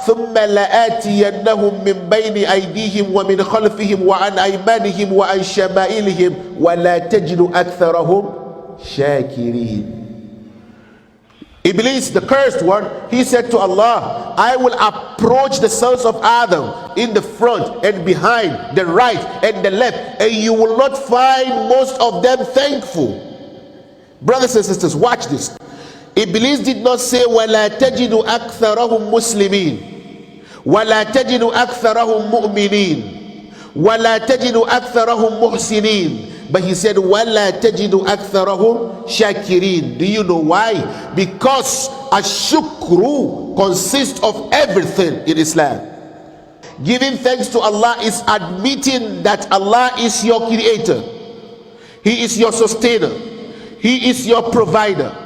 ثم لآتينهم من بين أيديهم ومن خلفهم وعن أيمانهم وعن شمائلهم ولا تجد أكثرهم شاكرين. Iblis, the cursed one, he said to Allah, I will approach the sons of Adam in the front and behind, the right and the left, and you will not find most of them thankful. Brothers and sisters, watch this. Iblis did not say, وَلَا تَجِدُ أَكْثَرَهُمْ مُسْلِمِينَ وَلَا تَجِدُ أَكْثَرَهُمْ مُؤْمِنِينَ وَلَا تَجِدُ أَكْثَرَهُم مُحْسِنِينَ. But he said, وَلَا تَجِدُ أَكْثَرَهُمْ شَاكِرِينَ. Do you know why? Because ash-shukru consists of everything in Islam. Giving thanks to Allah is admitting that Allah is your creator. He is your sustainer. He is your provider.